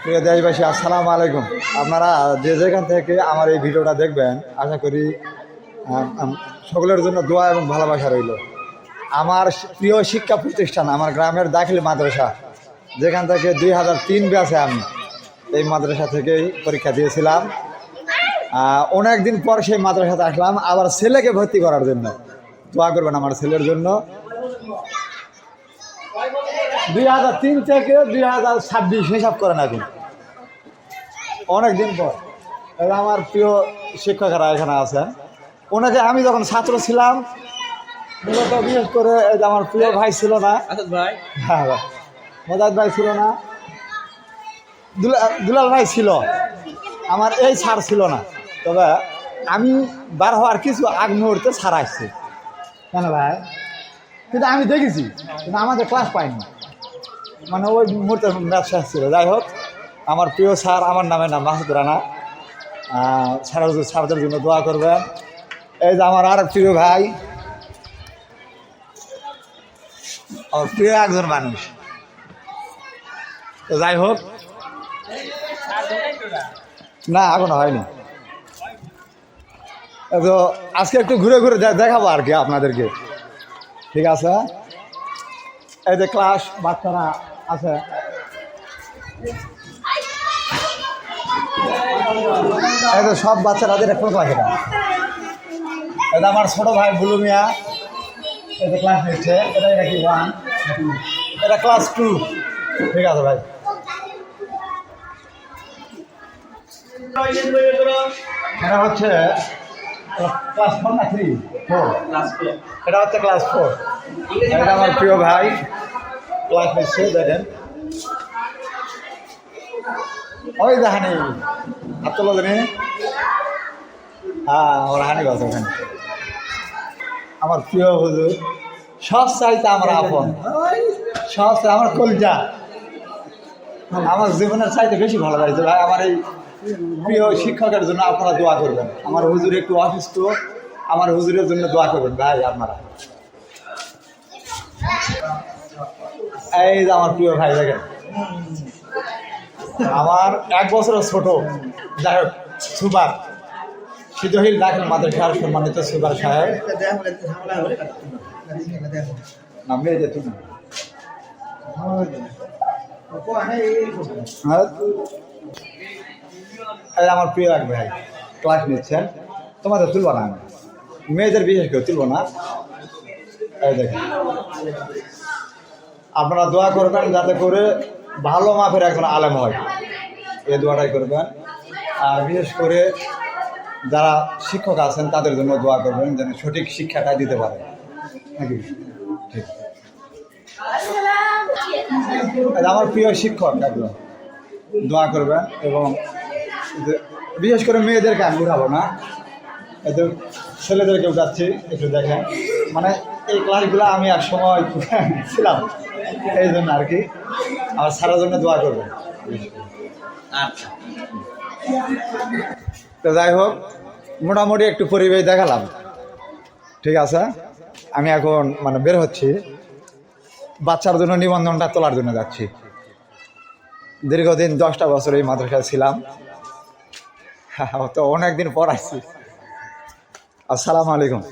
প্রিয় দেশবাসী, আসসালামু আলাইকুম। আপনারা যে যেখান থেকে আমার এই ভিডিওটা দেখবেন, আশা করি সকলের জন্য দোয়া এবং ভালোবাসা রইল। আমার প্রিয় শিক্ষা প্রতিষ্ঠান আমার গ্রামের দাখিল মাদ্রাসা, যেখান থেকে 2003 ব্যাচে আমি এই মাদ্রাসা থেকেই পরীক্ষা দিয়েছিলাম। অনেক দিন পর সেই মাদ্রাসাতে আসলাম আবার ছেলেকে ভর্তি করার জন্য। দোয়া করবেন আমার ছেলের জন্য। 2003 থেকে 2026 হিসাব করেন এখন, অনেক দিন পর। আমার প্রিয় শিক্ষকেরা এখানে আছেন। ওনাকে আমি যখন ছাত্র ছিলাম, মূলত বিশেষ করে আমার প্রিয় ভাই ছিল না, হ্যাঁ মোজাদ ভাই ছিল না, দুলাল ভাই ছিল, আমার এই ছাড় ছিল না। তবে আমি বার হওয়ার কিছু আগ মুহূর্তে ছাড় আসছে, কেন ভাই? কিন্তু আমি দেখেছি, কিন্তু আমাদের ক্লাস পাইনি, মানে ওই মুহূর্তে ম্যাচ শেষ ছিল। যাই হোক, আমার প্রিয় স্যার, আমার নামে নাম মাসুদ রানা, স্যারদের জন্য দোয়া করবেন। এই যে আমার আর প্রিয় ভাই, আমার প্রিয় একজন মানুষ। তো যাই হোক, না এখনো হয়নি। তো আজকে একটু ঘুরে ঘুরে দেখাবো আর কি আপনাদেরকে, ঠিক আছে? এই যে ক্লাস বাচ্চারা আছে, এই তো সব বাচ্চারাদের একটা ক্লাস। এটা আমার ছোট ভাই বুলু মিয়া, এটা ক্লাস নিচ্ছে। এটা কি 1, এটা ক্লাস 2, ঠিক আছে ভাই? এটা হচ্ছে ক্লাস 4 না 3? 4। এটা হচ্ছে ক্লাস 4। এটা আমার প্রিয় ভাই ক্লাস নিচ্ছে, দেখেন। ওই যে হানি হাত তোলো জানি, হ্যাঁ ওর হানি গেছে ওখানে। আমার প্রিয় হুজুর, সব চাইতে আমরা আপন, সব চাই আমার কলজা, আমার জীবনের চাইতে বেশি ভালো লাগছে ভাই। আমার এই প্রিয় শিক্ষকের জন্য আপনারা দোয়া করবেন। আমার হুজুর একটু অসুস্থ, আমার হুজুরের জন্য দোয়া করবেন ভাই আপনারা। এই যে আমার প্রিয় ভাই, দেখেন আমার 1 বছরের ছোট, যাই হোক, সুপার সিদ্ধহিল দাখিল মাদ্রাসার সম্মানিত সুপার সাহেব, নামে যেত না, আমার প্রিয় এক ভাই ক্লাস নিচ্ছেন। তোমাদের তুলব না, আমি মেয়েদের বিশেষ করে তুলব না। এই দেখেন, আপনারা দোয়া করবেন যাতে করে ভালো মাপের একজন আলেম হয়, এই দোয়াটাই করবেন। আর বিশেষ করে যারা শিক্ষক আছেন তাদের জন্য দোয়া করবেন, যেন সঠিক শিক্ষাটা দিতে পারে নাকি। ঠিক, আমার প্রিয় শিক্ষক একদম দোয়া করবেন। এবং বিশেষ করে মেয়েদেরকে আমি উঠাবো না, এতে ছেলেদেরকে উঠাচ্ছি, একটু দেখেন। মানে এই ক্লাসগুলো আমি এক সময় ছিলাম, এই জন্য আর কি। আমার সারার জন্য দোয়া করবেন। আচ্ছা, তো যাই হোক, মোটামুটি একটু পরিবেশ দেখালাম, ঠিক আছে? আমি এখন মানে বের হচ্ছি, বাচ্চার জন্য নিবন্ধনটা তোলার জন্য যাচ্ছি। দীর্ঘদিন 10টা বছর এই মাদ্রাসায় ছিলাম, তো অনেকদিন পর আসছি। আসসালামু আলাইকুম।